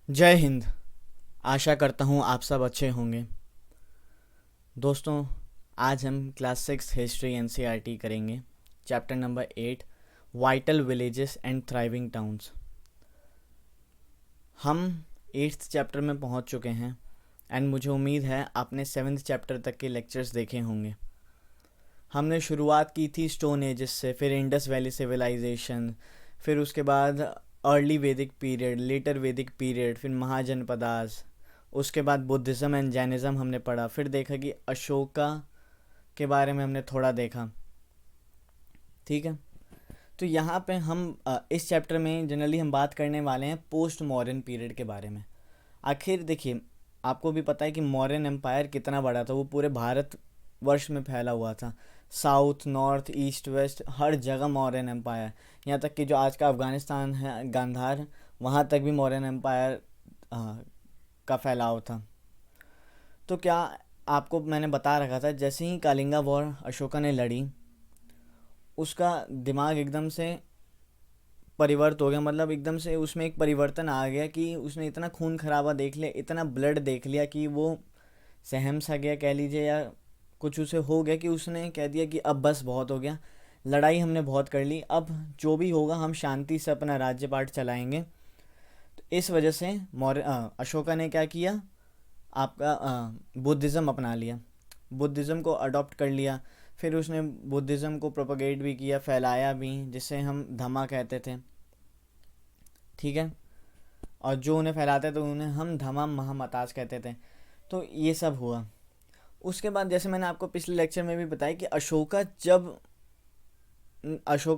जय हिंद। आशा करता हूँ आप सब अच्छे होंगे। दोस्तों, आज हम क्लास 6 हिस्ट्री एनसीईआरटी करेंगे। Chapter number 8, vital villages and thriving towns. हम 8th चैप्टर में पहुँच चुके हैं एंड मुझे उम्मीद है आपने 7th चैप्टर तक के लेक्चर्स देखे होंगे। हमने शुरुआत की थी स्टोन एजेस से, फिर इंडस वैली सिविलाइजेशन, फिर उसके बाद अर्ली वैदिक पीरियड, लेटर वैदिक पीरियड, फिर महाजनपदास, उसके बाद बुद्धिज़्म एंड जैनिज़्म हमने पढ़ा। फिर देखा कि अशोका के बारे में हमने थोड़ा देखा। ठीक है, तो यहाँ पे हम इस चैप्टर में जनरली हम बात करने वाले हैं पोस्ट मॉडर्न पीरियड के बारे में। आखिर देखिए, आपको भी पता है कि मौर्यन एम्पायर कितना बड़ा था। वो पूरे भारत वर्ष में फैला हुआ था। साउथ, नॉर्थ, ईस्ट, वेस्ट, हर जगह मौर्यन एम्पायर। यहाँ तक कि जो आज का अफ़गानिस्तान है, गांधार, वहाँ तक भी मौर्यन एम्पायर का फैलाव था। तो क्या आपको मैंने बता रखा था, जैसे ही कालिंगा वॉर अशोका ने लड़ी, उसका दिमाग एकदम से परिवर्त हो गया। मतलब एकदम से उसमें एक परिवर्तन आ गया कि उसने इतना खून खराबा देख लिया, इतना ब्लड देख लिया कि वो सहम सा गया कह लीजिए, या कुछ उसे हो गया कि उसने कह दिया कि अब बस बहुत हो गया, लड़ाई हमने बहुत कर ली, अब जो भी होगा हम शांति से अपना राज्यपाट चलाएंगे। तो इस वजह से अशोका ने क्या किया, आपका बुद्धिज़्म अपना लिया, बुद्धिज़्म को अडॉप्ट कर लिया। फिर उसने बुद्धिज़्म को प्रोपगेट भी किया, फैलाया भी, जिसे हम धम्मा कहते थे। ठीक है, और जो उन्हें फैलाते थे उन्हें हम धम्मा महामताज कहते थे। तो ये सब हुआ। उसके बाद जैसे मैंने आपको पिछले लेक्चर में भी बताया कि अशोका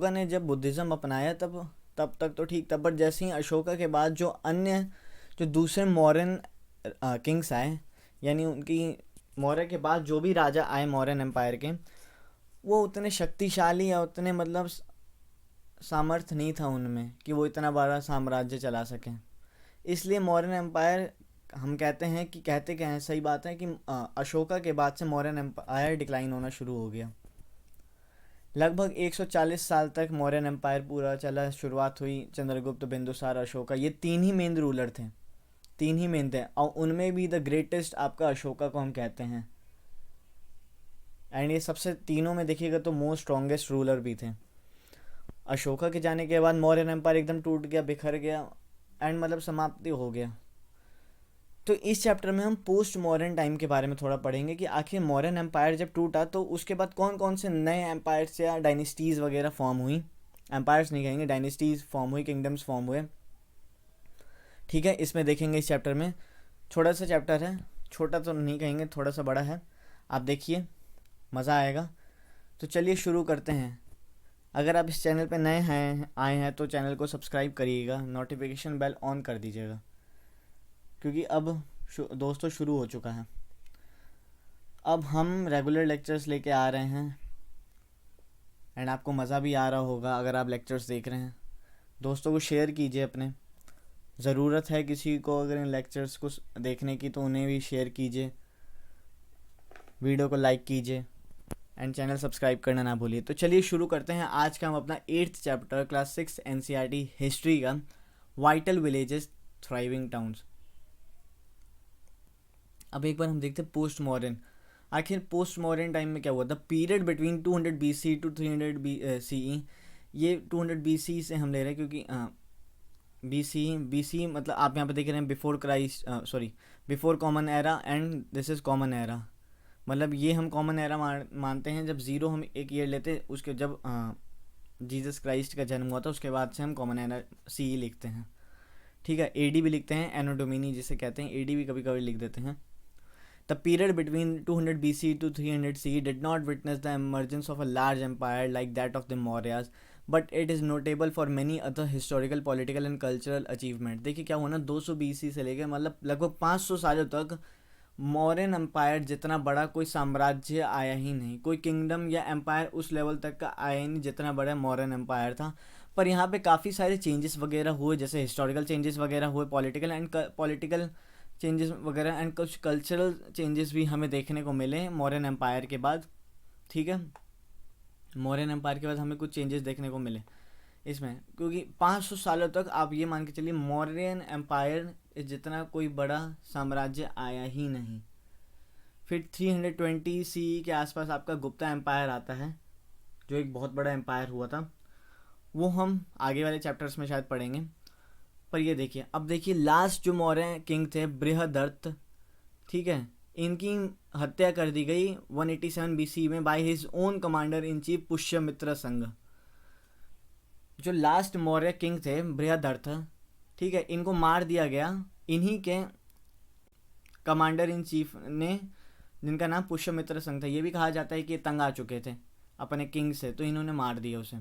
ने जब बुद्धिज़्म अपनाया, तब तब तक तो ठीक था। बट जैसे ही अशोका के बाद जो दूसरे मौर्यन किंग्स आए, यानी उनकी मौर्य के बाद जो भी राजा आए मौर्यन एम्पायर के, वो उतने शक्तिशाली या उतने मतलब सामर्थ्य नहीं था उनमें कि वो इतना बड़ा साम्राज्य चला सकें। इसलिए मौर्यन एम्पायर, हम कहते हैं कि कहते क्या हैं, सही बात है कि अशोका के बाद से मौर्यन एम्पायर डिक्लाइन होना शुरू हो गया। लगभग 140 साल तक मौर्यन एम्पायर पूरा चला। शुरुआत हुई चंद्रगुप्त, बिंदुसार, अशोका। ये तीन ही मेन रूलर थे, तीन ही मेन थे, और उनमें भी द ग्रेटेस्ट आपका अशोका को हम कहते हैं। एंड ये सबसे तीनों में देखिएगा तो मोस्ट स्ट्रॉन्गेस्ट रूलर भी थे। अशोका के जाने के बाद मौर्यन एम्पायर एकदम टूट गया, बिखर गया, एंड मतलब समाप्ति हो गया। तो इस चैप्टर में हम पोस्ट मॉडर्न टाइम के बारे में थोड़ा पढ़ेंगे कि आखिर मॉडर्न एम्पायर जब टूटा तो उसके बाद कौन कौन से नए एम्पायर्स या डायनेस्टीज़ वगैरह फॉर्म हुई। एम्पायर्स नहीं कहेंगे, डायनेस्टीज़ फॉर्म हुई, किंगडम्स फॉर्म हुए। ठीक है, इसमें देखेंगे इस चैप्टर में। छोटा सा चैप्टर है, छोटा तो नहीं कहेंगे, थोड़ा सा बड़ा है। आप देखिए, मज़ा आएगा। तो चलिए शुरू करते हैं। अगर आप इस चैनल पर नए हैं आए हैं तो चैनल को सब्सक्राइब करिएगा, नोटिफिकेशन बेल ऑन कर दीजिएगा, क्योंकि अब दोस्तों शुरू हो चुका है। अब हम रेगुलर लेक्चर्स लेके आ रहे हैं एंड आपको मज़ा भी आ रहा होगा अगर आप लेक्चर्स देख रहे हैं। दोस्तों को शेयर कीजिए अपने, ज़रूरत है किसी को अगर इन लेक्चर्स को देखने की तो उन्हें भी शेयर कीजिए, वीडियो को लाइक कीजिए एंड चैनल सब्सक्राइब करना ना भूलिए। तो चलिए शुरू करते हैं आज का हम अपना 8th chapter class 6 NCERT history का, वाइटल विलेजेस थ्राइविंग टाउन्स। अब एक बार हम देखते हैं पोस्ट मॉडर्न। आखिर पोस्ट मॉडर्न टाइम में क्या हुआ? The period between 200 BC to 300 CE। ये 200 BC से हम ले रहे हैं क्योंकि BC मतलब आप यहाँ पे देख रहे हैं before Christ, sorry, before common era, and this is common era. मतलब ये हम कॉमन एरा मानते हैं। जब ज़ीरो हम एक ईयर लेते हैं, उसके जब जीसस क्राइस्ट का जन्म हुआ था उसके बाद से हम कॉमन एरा CE लिखते हैं। ठीक है, AD भी लिखते हैं, एनो डोमिनी जिसे कहते हैं, AD भी कभी कभी लिख देते हैं। The period between 200 BC to 300 CE did not witness the emergence of a large empire like that of the Mauryas, but it is notable for many other historical, political and cultural achievement। देखिए क्या हुआ ना, 200 BC से लेकर मतलब लगभग 500 सालों तक मौर्यन एम्पायर जितना बड़ा कोई साम्राज्य आया ही नहीं, कोई किंगडम या एम्पायर उस लेवल तक का आया ही नहीं जितना बड़ा मौर्यन एम्पायर था। पर यहाँ पे काफ़ी सारे चेंजेस वगैरह हुए, जैसे हिस्टोरिकल चेंजेस वगैरह हुए, पॉलिटिकल चेंजेस वगैरह, एंड कुछ कल्चरल चेंजेस भी हमें देखने को मिले मौर्यन एम्पायर के बाद। ठीक है, मौर्यन एम्पायर के बाद हमें कुछ चेंजेस देखने को मिले इसमें, क्योंकि 500 सालों तक आप ये मान के चलिए मौर्यन एम्पायर इस जितना कोई बड़ा साम्राज्य आया ही नहीं। फिर 320 सी के आसपास आपका गुप्ता एम्पायर आता है, जो एक बहुत बड़ा एम्पायर हुआ था। वो हम आगे वाले चैप्टर्स में शायद पढ़ेंगे। पर ये देखिए, अब देखिए लास्ट जो मौर्य किंग थे बृहदर्थ, ठीक है, इनकी हत्या कर दी गई 187 बीसी में by his own commander in chief Pushyamitra संघ। जो लास्ट मौर्य किंग थे बृहदर्थ, ठीक है, इनको मार दिया गया इन्हीं के कमांडर इन चीफ ने, जिनका नाम पुष्यमित्र संघ था। ये भी कहा जाता है कि ये तंग आ चुके थे अपने किंग से, तो इन्होंने मार दिया उसे,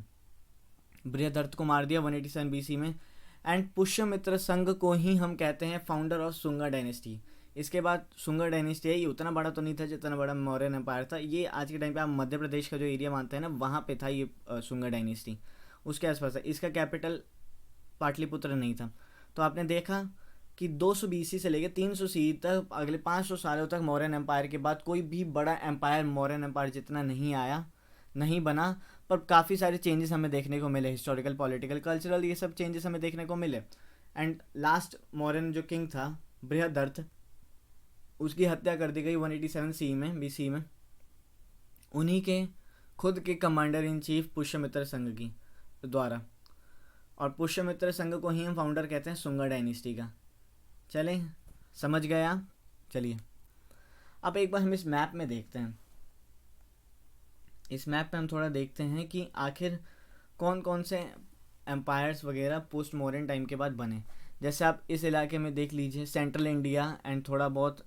बृहदर्थ को मार दिया 187 बीसी में। एंड पुष्यमित्र संघ को ही हम कहते हैं फाउंडर ऑफ सुंगा डायनेस्टी। इसके बाद सुंगा डायनेस्टी है, ये उतना बड़ा तो नहीं था जितना बड़ा मौर्यन एम्पायर था। ये आज के टाइम पे आप मध्य प्रदेश का जो एरिया मानते हैं ना, वहाँ पे था ये सुंगा डायनेस्टी, उसके आसपास था। इसका कैपिटल पाटलिपुत्र नहीं था। तो आपने देखा कि 200 बीसी से लेकर 300 सी तक, अगले 500 सालों तक मौर्यन एम्पायर के बाद कोई भी बड़ा एम्पायर मौर्यन एम्पायर जितना नहीं आया, नहीं बना। पर काफ़ी सारे चेंजेस हमें देखने को मिले, हिस्टोरिकल, पॉलिटिकल, कल्चरल, ये सब चेंजेस हमें देखने को मिले। एंड लास्ट मौर्यन जो किंग था बृहदर्थ, उसकी हत्या कर दी गई 187 सी में, बीसी में, उन्हीं के खुद के कमांडर इन चीफ पुष्यमित्र संघ की द्वारा। और पुष्यमित्र संघ को ही हम फाउंडर कहते हैं सुंगा डायनेस्टी का। चलें, समझ गए आप? चलिए अब एक बार हम इस मैप में देखते हैं। इस मैप पे हम थोड़ा देखते हैं कि आखिर कौन कौन से एम्पायर्स वगैरह पोस्ट मॉडर्न टाइम के बाद बने। जैसे आप इस इलाके में देख लीजिए, सेंट्रल इंडिया एंड थोड़ा बहुत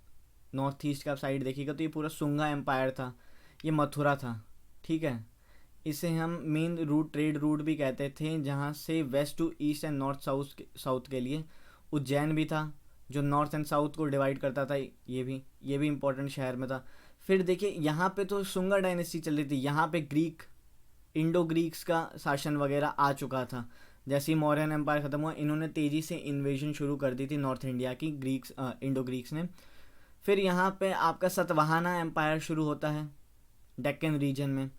नॉर्थ ईस्ट का साइड देखिएगा तो ये पूरा सुंगा एम्पायर था, ये मथुरा था, ठीक है। इसे हम मेन रूट, ट्रेड रूट भी कहते थे, जहाँ से west to east and north south के लिए। उज्जैन भी था जो नॉर्थ एंड साउथ को डिवाइड करता था, ये भी इंपॉर्टेंट शहर में था। फिर देखिए यहाँ पे तो सुंगा डायनेस्टी चल रही थी, यहाँ पे ग्रीक, इंडो ग्रीक्स का शासन वगैरह आ चुका था। जैसे ही मौर्यन एम्पायर ख़त्म हुआ, इन्होंने तेज़ी से इन्वेजन शुरू कर दी थी नॉर्थ इंडिया की, इंडो ग्रीक्स ने। फिर यहाँ पे आपका सतवाहना एम्पायर शुरू होता है डेक्कन रीजन में।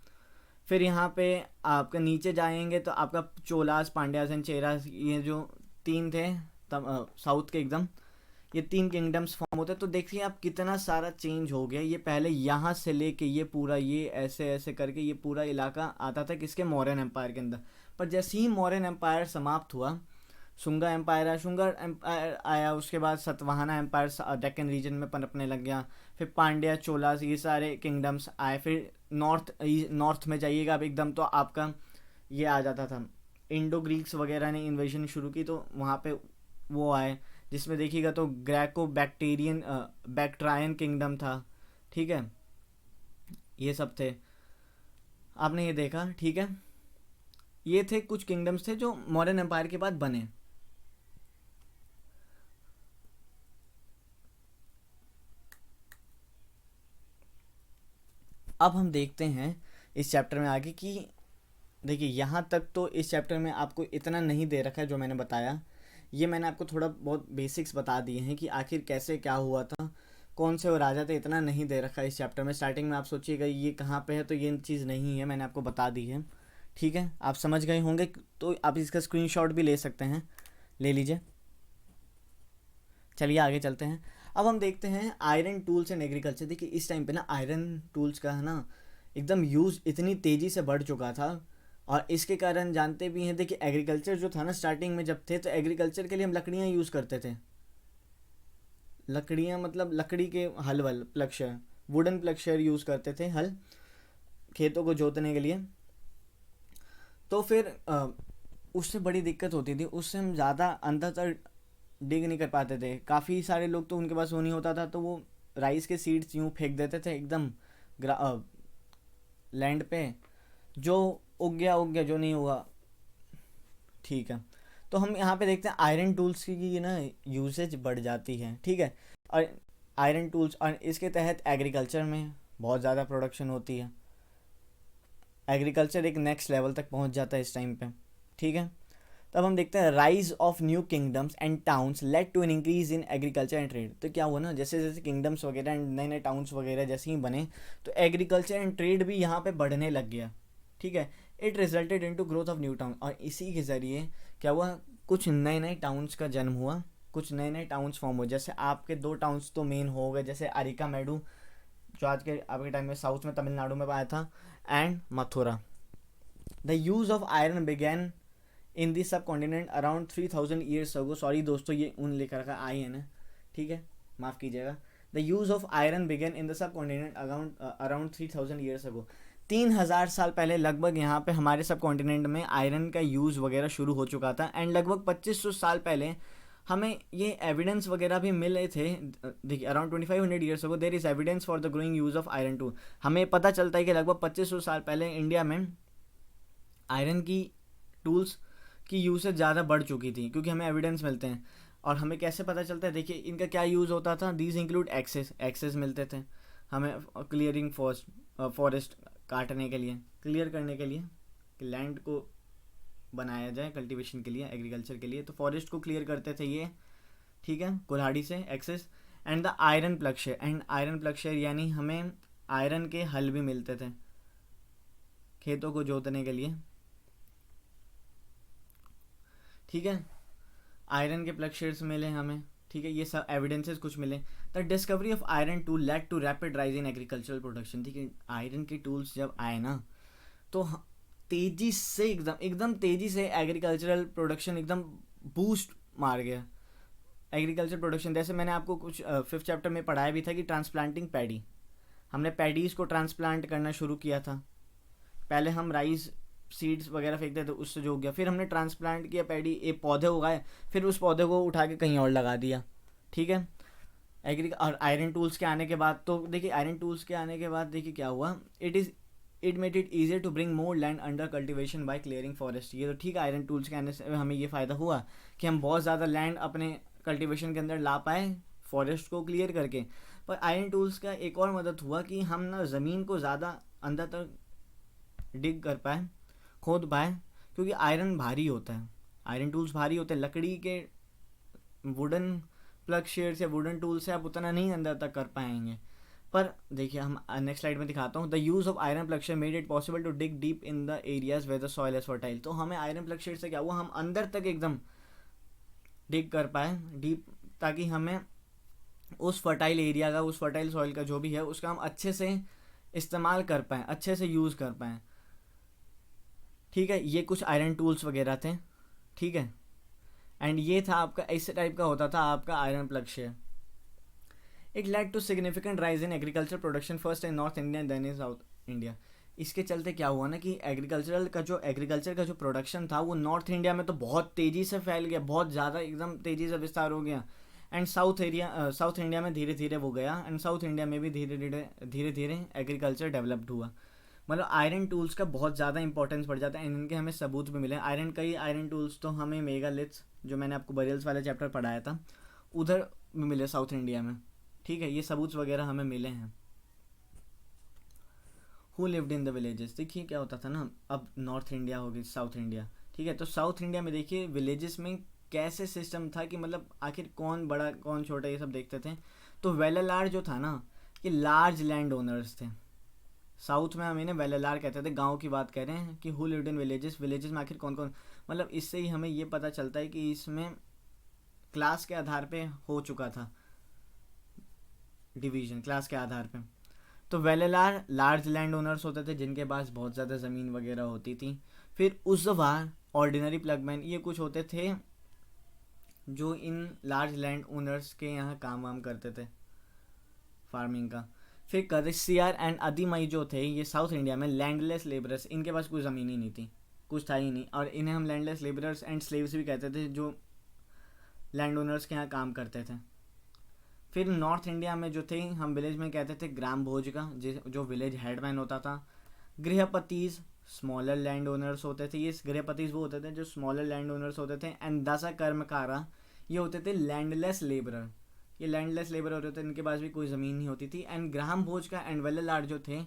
फिर यहाँ पे आपका नीचे जाएंगे तो आपका चोलास, पांड्यास एंड चेरास, ये जो तीन थे साउथ के एकदम, ये 3 किंगडम्स फॉर्म होते हैं। तो देखिए आप कितना सारा चेंज हो गया। ये पहले यहाँ से लेके ये पूरा, ये ऐसे ऐसे करके ये पूरा इलाका आता था किसके, मौर्यन एम्पायर के अंदर। पर जैसे ही मौर्यन एम्पायर समाप्त हुआ, सुंगा एम्पायर आया, शुंगा एम्पायर आया, उसके बाद सतवाहना एम्पायर डेक्कन रीजन में पनपने लग गया। फिर पांड्या, चोलास, ये सारे किंगडम्स आए। फिर नॉर्थ में जाइएगा आप एकदम, तो आपका ये आ जाता था, इंडो ग्रीक्स वगैरह ने इन्वेजन शुरू की, तो वहाँ पे वो आए, जिसमें देखिएगा तो ग्रेको बैक्ट्रायन किंगडम था, ठीक है, ये सब थे। आपने ये देखा, ठीक है, ये थे कुछ किंगडम्स थे जो मौर्यन एम्पायर के बाद बने। अब हम देखते हैं इस चैप्टर में आगे कि देखिए यहाँ तक तो इस चैप्टर में आपको इतना नहीं दे रखा है जो मैंने बताया। ये मैंने आपको थोड़ा बहुत बेसिक्स बता दिए हैं कि आखिर कैसे क्या हुआ था, कौन से वो राजा थे, इतना नहीं दे रखा है इस चैप्टर में। स्टार्टिंग में आप सोचिएगा ये कहाँ पे है, तो ये चीज़ नहीं है, मैंने आपको बता दी है, ठीक है। आप समझ गए होंगे, तो आप इसका स्क्रीनशॉट भी ले सकते हैं, ले लीजिए। चलिए आगे चलते हैं। अब हम देखते हैं आयरन टूल्स एंड एग्रीकल्चर। देखिए इस टाइम पे ना आयरन टूल्स का है ना एकदम यूज़ इतनी तेज़ी से बढ़ चुका था, और इसके कारण जानते भी हैं। देखिए एग्रीकल्चर जो था ना, स्टार्टिंग में जब थे तो एग्रीकल्चर के लिए हम लकड़ियाँ यूज़ करते थे। लकड़ियाँ मतलब लकड़ी के हल वल, प्लक्शर, वुडन प्लक्शर यूज़ करते थे हल, खेतों को जोतने के लिए। तो फिर उससे बड़ी दिक्कत होती थी, उससे हम ज़्यादा अंदर तक डिग नहीं कर पाते थे। काफ़ी सारे लोग तो उनके पास वो नहीं होता था, तो वो राइस के सीड्स यूँ फेंक देते थे एकदम लैंड पे, जो उग गया, जो नहीं हुआ, ठीक है। तो हम यहाँ पे देखते हैं आयरन टूल्स की ना यूसेज बढ़ जाती है, ठीक है। और आयरन टूल्स, और इसके तहत एग्रीकल्चर में बहुत ज़्यादा प्रोडक्शन होती है। एग्रीकल्चर एक नेक्स्ट लेवल तक पहुँच जाता है इस टाइम पे, ठीक है। तब हम देखते हैं rise of new kingdoms and towns led to an increase in agriculture and trade. तो क्या हुआ ना, जैसे जैसे किंगडम्स वगैरह एंड नए नए टाउन्स वगैरह जैसे ही बने, तो एग्रीकल्चर एंड ट्रेड भी यहाँ पे बढ़ने लग गया, ठीक है। It resulted into growth of new town, और इसी के ज़रिए क्या हुआ, कुछ नए नए टाउन्स का जन्म हुआ, कुछ नए नए टाउन्स फॉर्म हो, जैसे आपके 2 टाउन्स तो मेन हो गए, जैसे अरिका मेडू जो आज के आपके टाइम में साउथ में तमिलनाडु में आया था, and Mathura. The use of iron began in this subcontinent around 3000 years ago. Sorry दोस्तों, ये उन लेकर रखा आई है ना, ठीक है, माफ़ कीजिएगा। The use of iron began in the subcontinent around 3000 years ago. 3000 साल पहले लगभग यहाँ पे हमारे सब कॉन्टिनेंट में आयरन का यूज़ वगैरह शुरू हो चुका था। एंड लगभग 2500 साल पहले हमें ये एविडेंस वगैरह भी मिले थे। देखिए around 2500 years ago there is evidence for the growing use of iron too. हमें पता चलता है कि लगभग 2500 साल पहले इंडिया में आयरन की टूल्स की यूसेज ज़्यादा बढ़ चुकी थी, क्योंकि हमें एविडेंस मिलते हैं। और हमें कैसे पता चलता है, देखिए इनका क्या यूज़ होता था। दीज इंक्लूड एक्सेस मिलते थे हमें क्लियरिंग फॉरेस्ट काटने के लिए, क्लियर करने के लिए कि लैंड को बनाया जाए कल्टीवेशन के लिए, एग्रीकल्चर के लिए, तो फॉरेस्ट को क्लियर करते थे ये, ठीक है, कुल्हाड़ी से axes. And the iron ploughshare, and iron ploughshare यानी हमें आयरन के हल भी मिलते थे खेतों को जोतने के लिए, ठीक है, आयरन के प्लगशेयर्स मिले हमें, ठीक है, ये सब एविडेंसेस कुछ मिले। The discovery of iron tool led to rapid rise in agricultural production. ठीक है, आयरन के टूल्स जब आए ना तो तेज़ी से एकदम तेज़ी से एग्रीकल्चरल प्रोडक्शन एकदम बूस्ट मार गया। एग्रीकल्चर प्रोडक्शन, जैसे मैंने आपको कुछ 5th चैप्टर में पढ़ाया भी था कि ट्रांसप्लांटिंग पैडी, हमने पैडीज़ को ट्रांसप्लांट करना शुरू किया था। पहले हम राइस सीड्स वगैरह फेंकते थे, उससे जो हो गया, फिर हमने ट्रांसप्लांट किया पैडी, एक पौधे उगाए, फिर उस पौधे को उठा के कहीं और लगा दिया, ठीक है। और आयरन टूल्स के आने के बाद तो देखिए, आयरन टूल्स के आने के बाद देखिए क्या हुआ, it made it easier to bring more land under cultivation by clearing forest. ये तो ठीक है, आयरन टूल्स के आने से हमें ये फ़ायदा हुआ कि हम बहुत ज़्यादा लैंड अपने कल्टिवेशन के अंदर ला पाए फॉरेस्ट को क्लियर करके। पर आयरन टूल्स का एक और मदद हुआ कि हम ना ज़मीन को ज़्यादा अंदर तक डिग कर पाए, खोद पाए, क्योंकि आयरन भारी होता है, आयरन टूल्स भारी होते हैं। लकड़ी के वुडन प्लग शेयर से, वुडन टूल से आप उतना नहीं अंदर तक कर पाएंगे। पर देखिए हम नेक्स्ट स्लाइड में दिखाता हूँ। The use of iron ploughshare made it possible to dig deep in the areas where the soil is fertile. तो हमें आयरन प्लग शेयर से क्या हुआ, हम अंदर तक एकदम डिग कर पाए डीप, ताकि हमें उस फर्टाइल एरिया का, उस फर्टाइल सॉइल का जो भी है, उसका हम अच्छे से इस्तेमाल कर पाएँ, अच्छे से यूज़ कर पाएँ, ठीक है। ये कुछ आयरन टूल्स वगैरह थे, ठीक है। एंड ये था आपका, इस टाइप का होता था आपका iron ploughshare. It led to significant rise in agriculture production first in north India then in south India. इसके चलते क्या हुआ ना कि एग्रीकल्चर का जो प्रोडक्शन था वो नॉर्थ इंडिया में तो बहुत तेज़ी से फैल गया, बहुत ज़्यादा एकदम तेज़ी से विस्तार हो गया। एंड साउथ इंडिया में धीरे धीरे वो गया, एंड साउथ इंडिया में भी धीरे धीरे एग्रीकल्चर डेवलप्ड हुआ। मतलब आयरन टूल्स का बहुत ज़्यादा इंपॉर्टेंस बढ़ जाता है, इनके हमें सबूत भी मिले। कई आयरन टूल्स तो हमें मेगालिथ्स, जो मैंने आपको बरियल्स वाला चैप्टर पढ़ाया था, उधर भी मिले साउथ इंडिया में, ठीक है। ये सबूत वगैरह हमें मिले हैं। Who lived in the villages, देखिए क्या होता था ना, अब नॉर्थ इंडिया हो गई, साउथ इंडिया, ठीक है। तो साउथ इंडिया में देखिए विलेजेस में कैसे सिस्टम था कि मतलब आखिर कौन बड़ा कौन छोटा, ये सब देखते थे। तो वेलालार जो था ना, ये लार्ज लैंड ओनर्स थे। साउथ में हम इन्हें वेलालार कहते थे, गांव की बात कह रहे हैं कि who lived in villages, villages में आखिर कौन कौन, मतलब इससे ही हमें ये पता चलता है कि इसमें क्लास के आधार पे हो चुका था डिवीजन, क्लास के आधार पे। तो वेलालार लार्ज लैंड ओनर्स होते थे जिनके पास बहुत ज़्यादा ज़मीन वगैरह होती थी। फिर उज़वार, ऑर्डिनरी प्लगमैन, ये कुछ होते थे जो इन लार्ज लैंड ओनर्स के यहाँ काम वाम करते थे फार्मिंग का। फिर करिसियार एंड अदीमाई जो थे, ये साउथ इंडिया में लैंडलेस लेबरर्स, इनके पास कोई ज़मीन ही नहीं थी, कुछ था ही नहीं, और इन्हें हम लैंडलेस लेबरर्स एंड स्लेव्स भी कहते थे, जो लैंड ओनर्स के यहाँ काम करते थे। फिर नॉर्थ इंडिया में जो थे, हम विलेज में कहते थे ग्राम भोज का, जो विलेज हेडमैन होता था। गृहपतिज, स्मॉलर लैंड ओनर्स होते थे, ये गृहपतिज वो होते थे जो स्मॉलर लैंड ओनर्स होते थे। एंड दशा कर्मकारा, ये होते थे लैंडलेस लेबरर, ये लैंडलेस लेबर होते थे, इनके पास भी कोई ज़मीन नहीं होती थी। एंड ग्राम भोज का एंड वेलालार जो थे,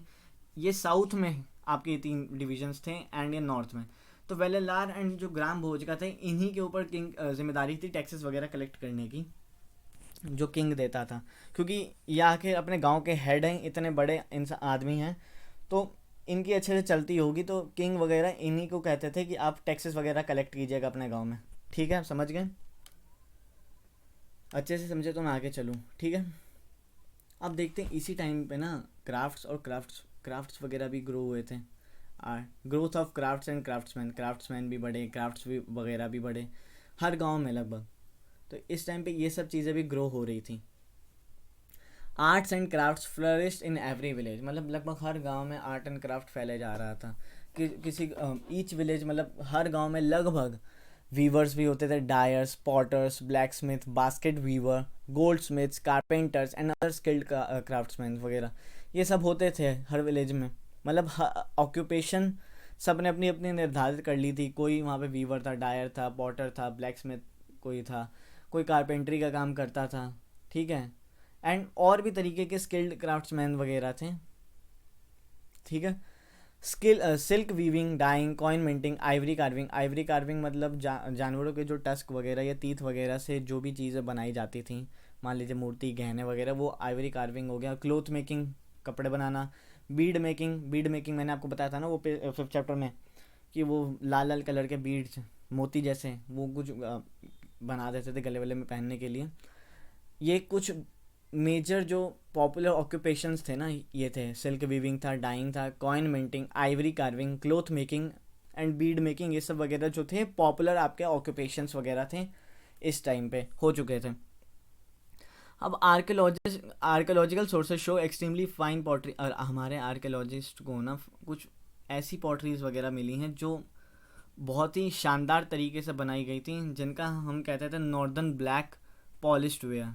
ये साउथ में आपके 3 डिविजन्स थे, एंड ये नॉर्थ में। तो वेलालार एंड जो ग्राम भोज का थे, इन्हीं के ऊपर किंग जिम्मेदारी थी टैक्सेस वगैरह कलेक्ट करने की, जो किंग देता था, क्योंकि ये आके अपने गांव के हेड हैं, इतने बड़े इंसान आदमी हैं, तो इनकी अच्छे से चलती होगी, तो किंग वगैरह इन्हीं को कहते थे कि आप टैक्सेस वगैरह कलेक्ट कीजिएगा अपने गांव में, ठीक है, समझ गए। अच्छे से समझे तो मैं आगे चलूँ, ठीक है। अब देखते हैं इसी टाइम पे ना क्राफ्ट्स और क्राफ्ट्स वगैरह भी ग्रो हुए थे। Growth of crafts and craftsman भी बढ़े, क्राफ्ट्स भी वगैरह भी बढ़े हर गांव में लगभग। तो इस टाइम पे ये सब चीज़ें भी ग्रो हो रही थी। Arts and crafts flourished in every village, मतलब लगभग हर गांव में आर्ट एंड क्राफ्ट फैले जा रहा था। किसी ईच विलेज, मतलब हर गांव में लगभग वीवर्स भी होते थे, dyers, potters, blacksmith, basket weaver, goldsmiths, carpenters and other skilled craftsmen वगैरह, ये सब होते थे हर विलेज में। मतलब ऑक्यूपेशन सब ने अपनी अपनी निर्धारित कर ली थी। कोई वहाँ पे वीवर था, डायर था, पॉटर था, ब्लैक स्मिथ कोई था, कोई कारपेंट्री का काम करता था, ठीक है। एंड और भी तरीके के स्किल्ड क्राफ्ट्समैन वगैरह थे, ठीक है। Silk weaving, dyeing, coin minting, ivory carving मतलब जानवरों के जो टस्क वगैरह या तीत वगैरह से जो भी चीज़ें बनाई जाती थी, मान लीजिए मूर्ति, गहने वगैरह, वो आइवरी कार्विंग हो गया। क्लोथ मेकिंग, कपड़े बनाना। बीड मेकिंग मैंने आपको बताया था ना वो 5th चैप्टर में, कि वो लाल लाल कलर के बीड्स, मोती जैसे, वो कुछ बना देते थे गले वले में पहनने के लिए। ये कुछ मेजर जो पॉपुलर ऑक्यूपेशंस थे ना, ये थे। सिल्क वीविंग था, डाइंग था, coin minting, ivory carving, cloth making and bead making, ये सब वगैरह जो थे पॉपुलर आपके ऑक्यूपेशंस वगैरह थे, इस टाइम पे हो चुके थे। अब archaeological sources show extremely fine pottery, और हमारे आर्कियोलॉजिस्ट को ना कुछ ऐसी पॉटरीज वगैरह मिली हैं जो बहुत ही शानदार तरीके से बनाई गई थी, जिनका हम कहते थे नॉर्दर्न ब्लैक पॉलिश्ड वेयर,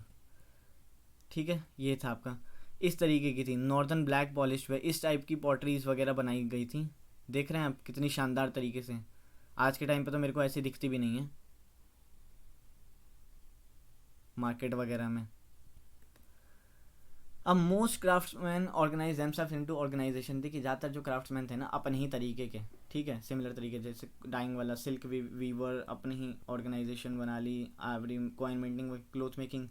ठीक है। ये था आपका, इस तरीके की थी नॉर्दर्न ब्लैक पॉलिश वे, इस टाइप की पॉटरीज वगैरह बनाई गई थी। देख रहे हैं आप कितनी शानदार तरीके से। आज के टाइम पे तो मेरे को ऐसी दिखती भी नहीं है मार्केट वगैरह में। अब most craftsmen organise themselves into organisation. देखिए ज़्यादातर जो क्राफ्ट्समैन थे ना अपने ही तरीके के, ठीक है, सिमिलर तरीके, जैसे डाइंग वाला सिल्क वीवर अपने ही ऑर्गेनाइजेशन बना ली, ivory, coin minting, cloth making,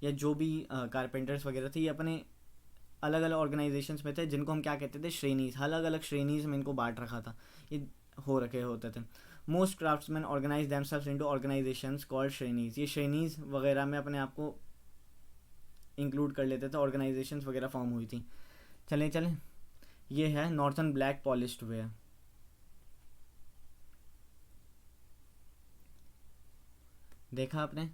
या जो भी कारपेंटर्स वगैरह थे, ये अपने अलग अलग ऑर्गेनाइजेशंस में थे, जिनको हम क्या कहते थे, श्रेणीज, अलग अलग श्रेणीज में इनको बांट रखा था, ये हो रखे होते थे। Most craftsmen organise themselves into organisations called श्रेणीज, ये श्रेणीज वगैरह में अपने आप को इंक्लूड कर लेते थे, ऑर्गेनाइजेशंस वगैरह फॉर्म हुई थी। चलें चलें, ये है नॉर्थन ब्लैक पॉलिश्ड वेयर, देखा आपने।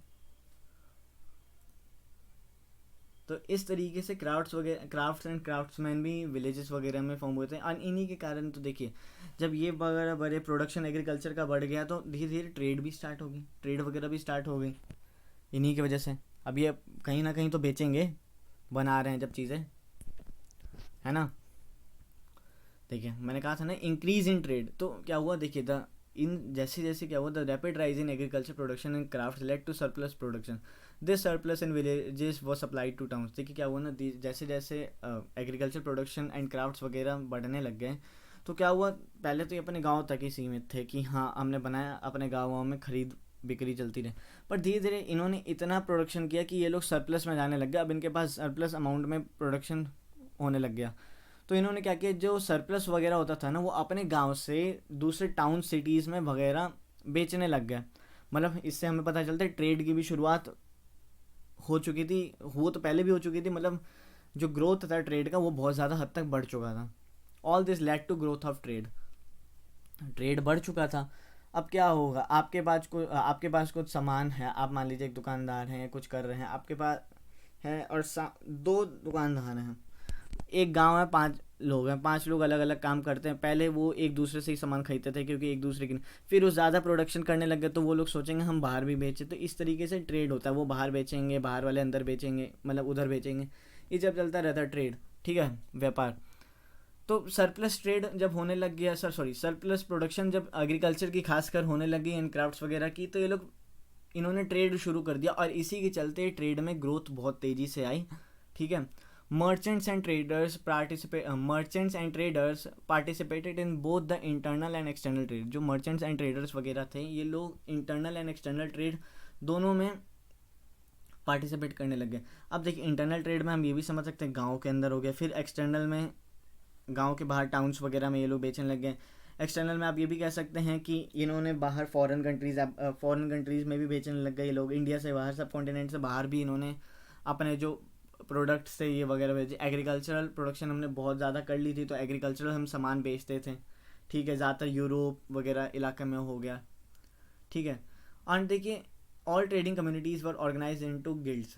तो इस तरीके से क्राफ्ट्स एंड क्राफ्ट्समैन भी विलेजेस वगैरह में फॉर्म हुए थे, और इन्हीं के कारण तो देखिए जब ये वगैरह बड़े प्रोडक्शन एग्रीकल्चर का बढ़ गया तो धीरे धीरे ट्रेड भी स्टार्ट होगी, ट्रेड वगैरह भी स्टार्ट हो गई इन्हीं की वजह से। अब ये कहीं ना कहीं तो बेचेंगे, बना रहे हैं जब चीज़ें, है ना। देखिए मैंने कहा था ना इंक्रीज इन ट्रेड, तो क्या हुआ देखिए, द इन जैसे जैसे क्या हुआ, the rapid rise in agriculture production and craft led to surplus production, this surplus in villages was supplied to towns. देखिए क्या हुआ ना, जैसे जैसे एग्रीकल्चर प्रोडक्शन एंड क्राफ्ट्स वगैरह बढ़ने लग गए, तो क्या हुआ, पहले तो ये अपने गाँव तक ही सीमित थे कि हाँ हमने बनाया, अपने गाँव में खरीद बिक्री चलती रहे। पर धीरे धीरे इन्होंने इतना प्रोडक्शन किया कि ये लोग सरप्लस में जाने लग गए, अब इनके पास सरप्लस अमाउंट में प्रोडक्शन होने लग गया। तो इन्होंने क्या किया, जो सरप्लस वगैरह होता था ना वो अपने गांव से दूसरे टाउन सिटीज़ में वगैरह बेचने लग गया। मतलब इससे हमें पता चलता है ट्रेड की भी शुरुआत हो चुकी थी, वो तो पहले भी हो चुकी थी, मतलब जो ग्रोथ था ट्रेड का वो बहुत ज़्यादा हद तक बढ़ चुका था। All this led to growth of trade, trade बढ़ चुका था। अब क्या होगा, आपके पास कुछ सामान है, आप मान लीजिए एक दुकानदार हैं, कुछ कर रहे हैं, आपके पास है, और दो दुकानदार हैं, एक गांव है, 5 लोग हैं, 5 लोग अलग अलग काम करते हैं। पहले वो एक दूसरे से ही सामान खरीदते थे क्योंकि एक दूसरे की, फिर वो ज़्यादा प्रोडक्शन करने लग गए तो वो लोग सोचेंगे हम बाहर भी बेचें, तो इस तरीके से ट्रेड होता है, वो बाहर बेचेंगे, बाहर वाले अंदर बेचेंगे, मतलब उधर बेचेंगे, ये जब चलता रहता है ट्रेड, ठीक है, व्यापार। तो सरप्लस ट्रेड जब होने लग गया, सरप्लस प्रोडक्शन जब एग्रीकल्चर की खासकर होने लगी इन क्राफ्ट्स वगैरह की, तो ये लोग इन्होंने ट्रेड शुरू कर दिया, और इसी के चलते ट्रेड में ग्रोथ बहुत तेज़ी से आई, ठीक है। Merchants and traders participated in both the internal and external trade. जो मर्चेंट्स एंड ट्रेडर्स वगैरह थे ये लोग इंटरनल एंड एक्सटर्नल ट्रेड दोनों में पार्टिसिपेट करने लग गए। अब देखिए इंटरनल ट्रेड में हम ये भी समझ सकते हैं गाँव के अंदर हो गया, फिर एक्सटर्नल में गांव के बाहर टाउन्स वगैरह में ये लोग बेचने लग गए, एक्सटर्नल में आप ये भी कह सकते हैं कि इन्होंने बाहर फॉरेन कंट्रीज़ में भी बेचने लग गए ये लोग, इंडिया से बाहर, सब कॉन्टिनेंट से बाहर भी इन्होंने अपने जो प्रोडक्ट्स थे ये वगैरह बेचे। एग्रीकल्चरल प्रोडक्शन हमने बहुत ज़्यादा कर ली थी, तो एग्रीकल्चरल हम सामान बेचते थे, ठीक है, ज़्यादातर यूरोप वगैरह इलाके में हो गया, ठीक है। और देखिए ऑल ट्रेडिंग कम्युनिटीज़ वर ऑर्गेनाइज इनटू गिल्ड्स।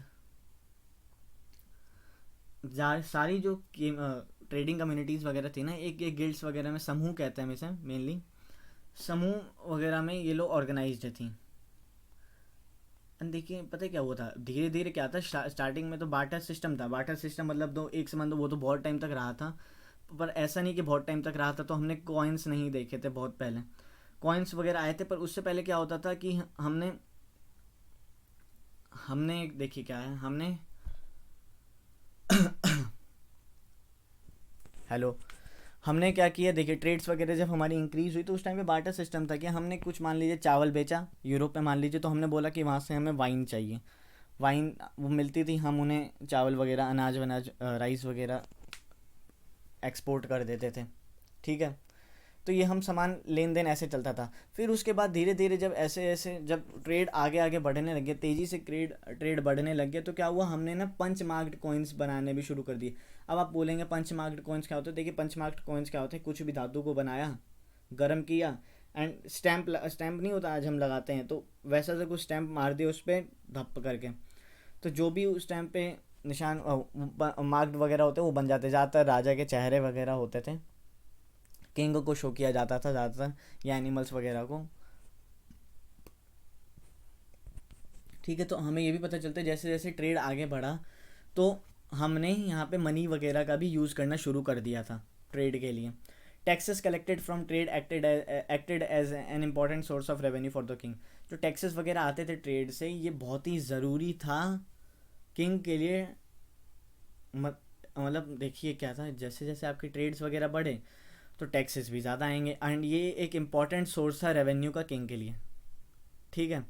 सारी जो ट्रेडिंग कम्युनिटीज़ वगैरह थी ना, एक एक गिल्ड्स वगैरह में, समूह कहते हैं इसे मेनली, समूह वगैरह में ये लोग ऑर्गेनाइज्ड थी। देखिए पता है क्या हुआ था, धीरे धीरे क्या था, स्टार्टिंग में तो बार्टर सिस्टम था। बार्टर सिस्टम मतलब दो एक से, मतलब वो तो बहुत टाइम तक रहा था, पर ऐसा नहीं कि बहुत टाइम तक रहा था। तो हमने कॉइन्स नहीं देखे थे, बहुत पहले कॉइन्स वगैरह आए थे, पर उससे पहले क्या होता था कि हमने हमने देखिए क्या है, हमने हेलो, हमने क्या किया, देखिए ट्रेड्स वगैरह जब हमारी इंक्रीज़ हुई तो उस टाइम पे बार्टर सिस्टम था कि हमने कुछ, मान लीजिए चावल बेचा यूरोप में मान लीजिए, तो हमने बोला कि वहाँ से हमें वाइन चाहिए, वाइन वो मिलती थी, हम उन्हें चावल वगैरह, अनाज वनाज, राइस वगैरह एक्सपोर्ट कर देते थे, ठीक है। तो ये हम सामान लेन देन ऐसे चलता था। फिर उसके बाद धीरे धीरे जब ऐसे ऐसे जब ट्रेड आगे आगे बढ़ने लगे, तेज़ी से ट्रेड बढ़ने लग गया, तो क्या हुआ, हमने ना पंच मार्क्ड कॉइन्स बनाने भी शुरू कर दिए। अब आप बोलेंगे पंच मार्क्ड कॉइन्स क्या होते हैं। देखिए पंच मार्क्ड कॉइन्स क्या होते हैं, कुछ भी धातु को बनाया, गर्म किया, एंड स्टैम्प नहीं होता आज हम लगाते हैं, तो वैसा से कुछ स्टैम्प मार दिया उस पर धप करके, तो जो भी उस टाइम पे निशान मार्क्ड वगैरह होते वो बन जाते। ज़्यादातर राजा के चेहरे वगैरह होते थे, किंग को शो किया जाता था ज़्यादातर, या एनिमल्स वगैरह को, ठीक है। तो हमें ये भी पता चलता है जैसे जैसे ट्रेड आगे बढ़ा, तो हमने यहाँ पे मनी वगैरह का भी यूज़ करना शुरू कर दिया था ट्रेड के लिए। Taxes collected from trade acted as an important source of revenue for the king. जो टैक्सेस वगैरह आते थे ट्रेड से, ये बहुत ही ज़रूरी था किंग के लिए। मतलब देखिए क्या था, जैसे जैसे आपके ट्रेड्स वगैरह बढ़े तो टैक्सेस भी ज़्यादा आएंगे, एंड ये एक इम्पॉर्टेंट सोर्स था रेवेन्यू का किंग के लिए, ठीक है।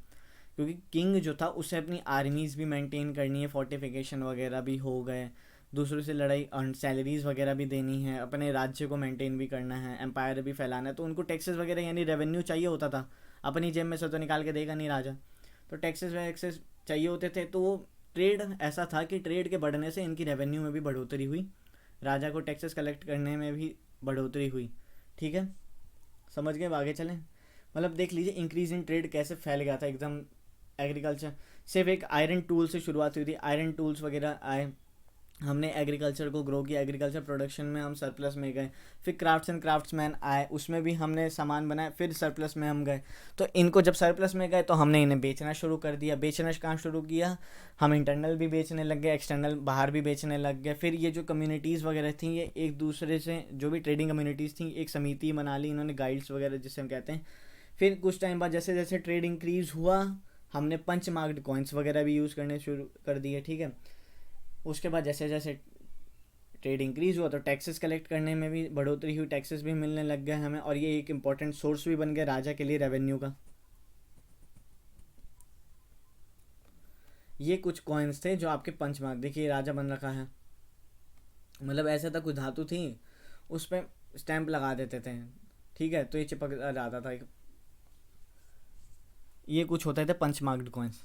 क्योंकि किंग जो था उसे अपनी आर्मीज़ भी मेंटेन करनी है, फोर्टिफिकेशन वगैरह भी हो गए, दूसरों से लड़ाई, अर्न सैलरीज वगैरह भी देनी है, अपने राज्य को मेंटेन भी करना है, एम्पायर भी फैलाना है, तो उनको टैक्सेस वगैरह यानी रेवेन्यू चाहिए होता था। अपनी जेब में से तो निकाल के देगा नहीं राजा, तो टैक्सेस वैक्सेस चाहिए होते थे। तो ट्रेड ऐसा था कि ट्रेड के बढ़ने से इनकी रेवेन्यू में भी बढ़ोतरी हुई, राजा को टैक्सेस कलेक्ट करने में भी बढ़ोतरी हुई, ठीक है। समझ गए, आगे चलें। मतलब देख लीजिए इंक्रीज इन ट्रेड कैसे फैल गया था एकदम। एग्रीकल्चर सिर्फ एक आयरन टूल से शुरुआत हुई थी, आयरन टूल्स वगैरह आए, हमने एग्रीकल्चर को ग्रो किया, एग्रीकल्चर प्रोडक्शन में हम सरप्लस में गए। फिर क्राफ्ट्स एंड क्राफ्ट्समैन आए, उसमें भी हमने सामान बनाया, फिर सरप्लस में हम गए। तो इनको जब सरप्लस में गए तो हमने इन्हें बेचना शुरू कर दिया। बेचना कहाँ शुरू किया, हम इंटरनल भी बेचने लग गए, एक्सटर्नल बाहर भी बेचने लग गए। फिर ये जो कम्युनिटीज़ वगैरह थी, ये एक दूसरे से, जो भी ट्रेडिंग कम्युनिटीज़ थी, एक समिति बना ली इन्होंने, गाइड्स वगैरह जिसे हम कहते हैं। फिर कुछ टाइम बाद जैसे जैसे ट्रेड इंक्रीज़ हुआ, हमने पंच मार्क्ड कॉइन्स वगैरह भी यूज़ करने शुरू कर दिए, ठीक है। उसके बाद जैसे जैसे ट्रेड इंक्रीज़ हुआ तो टैक्सेस कलेक्ट करने में भी बढ़ोतरी हुई, टैक्सेस भी मिलने लग गए हमें, और ये एक इम्पॉर्टेंट सोर्स भी बन गया राजा के लिए रेवेन्यू का। ये कुछ कॉइन्स थे जो आपके पंच मार्क, देखिए राजा बन रखा है, मतलब ऐसा था कुछ धातु थी उस पर स्टैंप लगा देते थे, ठीक है, तो ये चिपक जाता था। ये कुछ होते थे punch marked coins.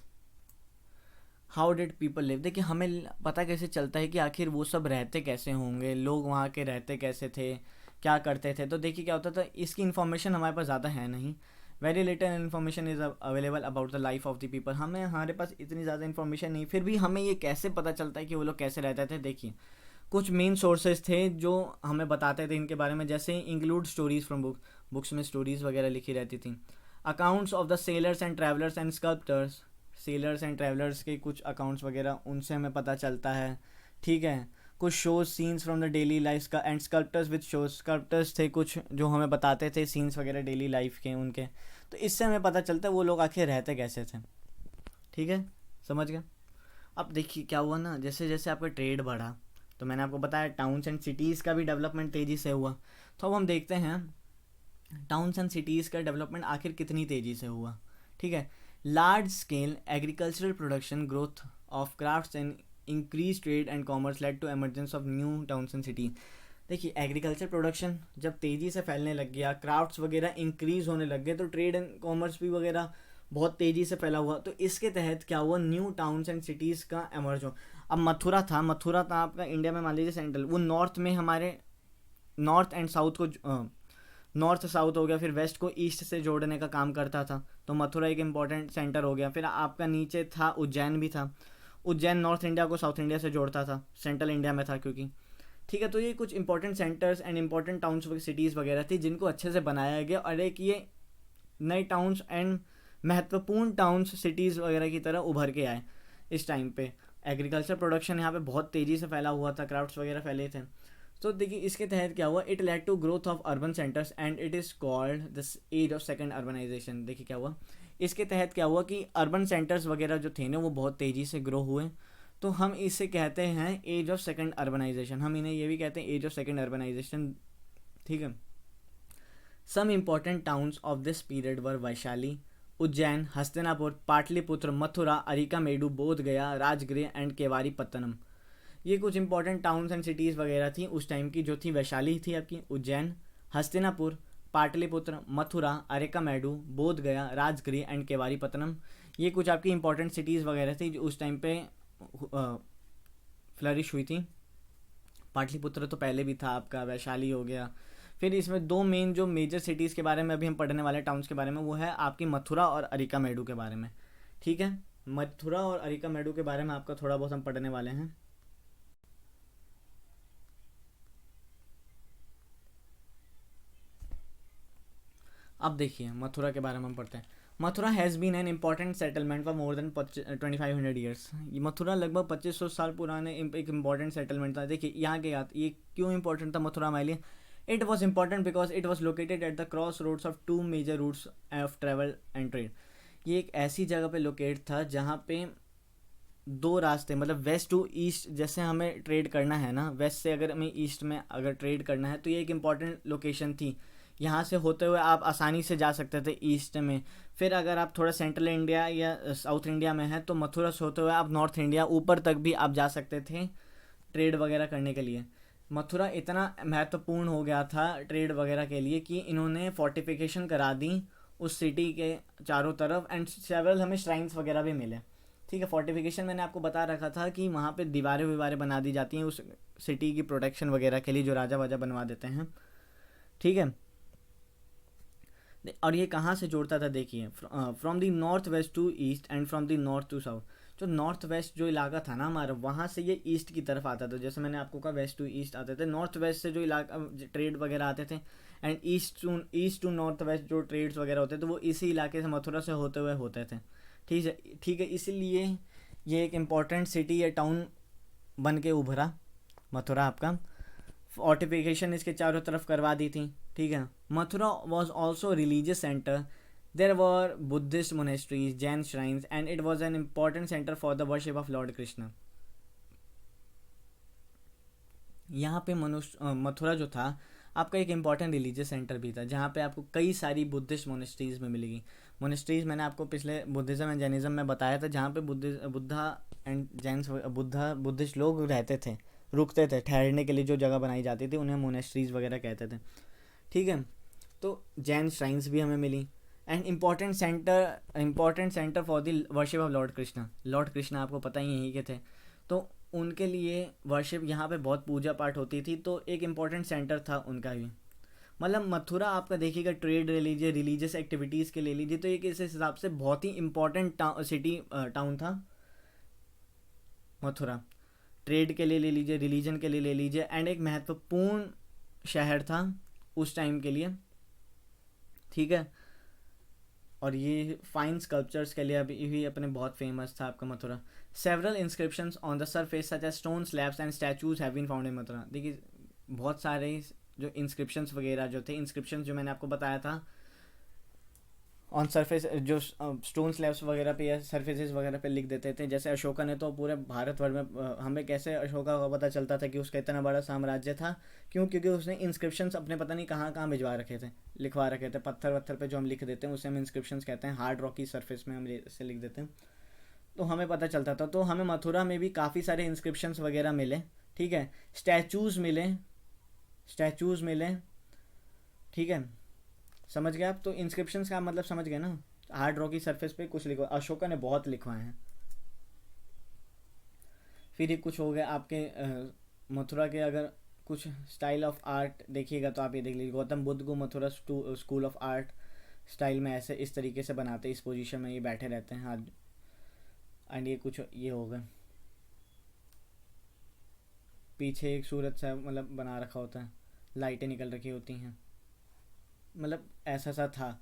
How did people live, देखिए हमें पता कैसे चलता है कि आखिर वो सब रहते कैसे होंगे, लोग वहाँ के रहते कैसे थे, क्या करते थे। तो देखिए क्या होता था, इसकी इन्फॉर्मेशन हमारे पास ज़्यादा है नहीं, very little information is available about the life of the people. हमारे पास इतनी ज़्यादा इन्फॉर्मेशन नहीं, फिर भी हमें ये कैसे पता चलता है कि वो लोग कैसे रहते थे। देखिए कुछ मेन सोर्सेज थे जो हमें बताते थे इनके बारे में, जैसे इंक्लूड स्टोरीज फ्रॉम बुक्स में स्टोरीज़ वगैरह लिखी रहती थी। Accounts of the sellers and travellers and sculptors, sellers and travellers के कुछ अकाउंट्स वगैरह उनसे हमें पता चलता है, ठीक है। कुछ shows scenes from the daily life का, and sculptors with shows, sculptors थे कुछ जो हमें बताते थे सीन्स वगैरह डेली लाइफ के उनके। तो इससे हमें पता चलता है वो लोग आखिर रहते कैसे थे, ठीक है, समझ गए। अब देखिए क्या हुआ ना, जैसे जैसे आपका ट्रेड बढ़ा, तो मैंने आपको बताया टाउन्स एंड सिटीज़ का भी डेवलपमेंट तेज़ी से हुआ। तो अब हम देखते हैं टाउन्स एंड सिटीज़ का डेवलपमेंट आखिर कितनी तेज़ी से हुआ, ठीक है। Large scale agricultural production, growth of crafts and increase trade and commerce led to emergence of new towns and cities. देखिए एग्रीकल्चर प्रोडक्शन जब तेज़ी से फैलने लग गया, क्राफ्ट्स वगैरह इंक्रीज होने लग गए, तो ट्रेड एंड कॉमर्स भी वगैरह बहुत तेज़ी से फैला हुआ। तो इसके तहत क्या हुआ, न्यू टाउन्स एंड सिटीज़ का एमर्ज हो। अब मथुरा था आपका इंडिया में, मान लीजिए सेंट्रल, वो नॉर्थ में हमारे नॉर्थ एंड साउथ को नॉर्थ साउथ हो गया, फिर वेस्ट को ईस्ट से जोड़ने का काम करता था, तो मथुरा एक इम्पॉर्टेंट सेंटर हो गया। फिर आपका नीचे था उज्जैन भी था, उज्जैन नॉर्थ इंडिया को साउथ इंडिया से जोड़ता था, सेंट्रल इंडिया में था क्योंकि। ठीक है, तो ये कुछ important centres and important towns cities वगैरह थी जिनको अच्छे से बनाया गया, और एक ये नए टाउन्स एंड महत्वपूर्ण टाउन्स सिटीज़ वगैरह की तरह उभर के आए इस टाइम पे। एग्रीकल्चर प्रोडक्शन यहाँ पे बहुत तेज़ी से फैला हुआ था, क्राफ्ट्स वगैरह फैले थे। तो देखिए इसके तहत क्या हुआ, it led to growth of urban centres and it is called this age of second urbanisation. देखिए क्या हुआ, इसके तहत क्या हुआ कि अर्बन सेंटर्स वगैरह जो थे ना वो बहुत तेज़ी से ग्रो हुए, तो हम इसे कहते हैं एज ऑफ सेकेंड अर्बनाइजेशन। हम इन्हें ये भी कहते हैं एज ऑफ सेकेंड अर्बनाइजेशन। ठीक है, some important towns of this period were Vaishali, Ujjain, Hastinapur, Pataliputra, Mathura, Arikamedu, Bodh Gaya, Rajgriha and केवारी पत्तनम। ये कुछ इंपॉर्टेंट टाउन्स एंड सिटीज़ वगैरह थी उस टाइम की, जो थी वैशाली थी आपकी, उज्जैन, हस्तिनापुर, पाटलिपुत्र, मथुरा, अरिकामेडु, बोध गया, राजगृह एंड केवारी पत्तनम। ये कुछ आपकी इंपॉर्टेंट सिटीज़ वगैरह थी जो उस टाइम पे फ्लरिश हुई थी। पाटलिपुत्र तो पहले भी था आपका, वैशाली हो गया। फिर इसमें दो मेन जो मेजर सिटीज़ के बारे में अभी हम पढ़ने वाले टाउन्स के बारे में, वो है आपकी मथुरा और अरिकामेडु के बारे में। ठीक है, मथुरा और अरिकामेडु के बारे में आपका थोड़ा बहुत हम पढ़ने वाले हैं। अब देखिए मथुरा के बारे में हम पढ़ते हैं। Mathura has been an important settlement for more than 2500 years. ये मथुरा लगभग 2500 साल पुराने एक इम्पॉर्टेंट सेटलमेंट था। देखिए यहाँ के ये क्यों इंपॉर्टेंट था मथुरा हमारे लिए। It was important because it was located at the crossroads of two major routes of travel and trade. ये एक ऐसी जगह पे लोकेट था जहाँ पे दो रास्ते, मतलब वेस्ट टू ईस्ट, जैसे हमें ट्रेड करना है ना, वेस्ट से अगर हमें ईस्ट में अगर ट्रेड करना है तो ये एक इम्पॉर्टेंट लोकेशन थी। यहाँ से होते हुए आप आसानी से जा सकते थे ईस्ट में। फिर अगर आप थोड़ा सेंट्रल इंडिया या साउथ इंडिया में हैं तो मथुरा से होते हुए आप नॉर्थ इंडिया ऊपर तक भी आप जा सकते थे ट्रेड वगैरह करने के लिए। मथुरा इतना महत्वपूर्ण हो गया था ट्रेड वगैरह के लिए कि इन्होंने फोर्टिफिकेशन करा दी उस सिटी के चारों तरफ, एंड सेवरल हमें श्राइन्स वगैरह भी मिले। ठीक है, फोर्टिफिकेशन मैंने आपको बता रखा था कि वहाँ पे दीवारें विवारें बना दी जाती हैं उस सिटी की प्रोटेक्शन वगैरह के लिए, जो राजा वाजा बनवा देते हैं। ठीक है, और ये कहाँ से जोड़ता था, देखिए from the north west to east and from the north to south. जो नॉर्थ वेस्ट जो इलाका था ना हमारा, वहाँ से ये ईस्ट की तरफ आता था। जैसे मैंने आपको कहा वेस्ट टू ईस्ट आते थे, नॉर्थ वेस्ट से जो इलाका ट्रेड वगैरह आते थे, and east to north west जो ट्रेड्स वगैरह होते थे वो इसी इलाके से मथुरा से होते हुए होते थे। ठीक है, इसीलिए ये एक इम्पॉर्टेंट सिटी या टाउन बन के उभरा मथुरा आपका। फोर्टिफिकेशन इसके चारों तरफ करवा दी थी। ठीक है, Mathura was also religious centre. There were Buddhist monasteries, Jain shrines and it was an important centre for the worship of Lord Krishna. यहाँ पे मथुरा जो था आपका एक इम्पॉर्टेंट रिलीजियस सेंटर भी था, जहाँ पे आपको कई सारी बुद्धिस्ट मोनेस्ट्रीज में मिलेगी। मोनेस्ट्रीज मैंने आपको पिछले बुद्धिज़्म एंड जैनिज़्म में बताया था, जहाँ पे बुद्धा एंड जैन्स बुद्धिस्ट लोग रहते थे, रुकते थे ठहरने के लिए। जो जगह बनाई जाती थी उन्हें मोनेस्ट्रीज वगैरह कहते थे। ठीक है, तो जैन श्राइन्स भी हमें मिली, and important centre for the worship of Lord Krishna. Lord Krishna आपको पता ही यहीं के थे, तो उनके लिए वर्शिप यहाँ पे बहुत पूजा पाठ होती थी, तो एक इम्पॉर्टेंट सेंटर था उनका भी। मतलब मथुरा आपका देखिएगा ट्रेड ले लीजिए, रिलीजियस एक्टिविटीज़ के ले लीजिए, तो एक इस हिसाब से बहुत ही इम्पॉर्टेंट टाउन था मथुरा। ट्रेड के लिए ले लीजिए, रिलीजन के लिए ले लीजिए, एंड एक महत्वपूर्ण शहर था उस टाइम के लिए। ठीक है, और ये फाइन स्कल्पचर्स के लिए अभी भी अपने बहुत फेमस था आपका Mathura. Several inscriptions on the surface such as stone slabs and statues have been found in Mathura. देखिए बहुत सारे जो इंस्क्रिप्शंस वगैरह जो थे, इंस्क्रिप्शंस जो मैंने आपको बताया था ऑन सरफेस, जो स्टोन स्लैब्स वगैरह पे या सरफेसेस वगैरह पे लिख देते थे। जैसे अशोका ने तो पूरे भारतभर में, हमें कैसे अशोका का पता चलता था कि उसका इतना बड़ा साम्राज्य था, क्योंकि उसने इंस्क्रिप्शंस अपने पता नहीं कहाँ कहाँ भिजवा रखे थे, लिखवा रखे थे। पत्थर वत्थर पे जो हम लिख देते हैं उसे हम इंस्क्रिप्शंस कहते हैं। हार्ड रॉकी सरफेस में हम इसे लिख देते हैं, तो हमें पता चलता था। तो हमें मथुरा में भी काफ़ी सारे इंस्क्रिप्शंस वगैरह मिले। ठीक है, स्टैचूज़ मिले, स्टैचूज़ मिले, ठीक है, समझ गए आप। तो इंस्क्रिप्शंस का मतलब समझ गए ना, हार्ड रॉकी सरफेस पे कुछ लिखवा, अशोका ने बहुत लिखवाए हैं। फिर ये कुछ हो गया आपके मथुरा के, अगर कुछ स्टाइल ऑफ आर्ट देखिएगा तो आप ये देख लीजिए, गौतम बुद्ध को Mathura school of art style में ऐसे इस तरीके से बनाते, इस पोजीशन में ये बैठे रहते हैं हाथ। एंड ये कुछ ये हो गए, पीछे एक सूरज सा मतलब बना रखा होता है, लाइटें निकल रखी होती हैं, मतलब ऐसा सा था।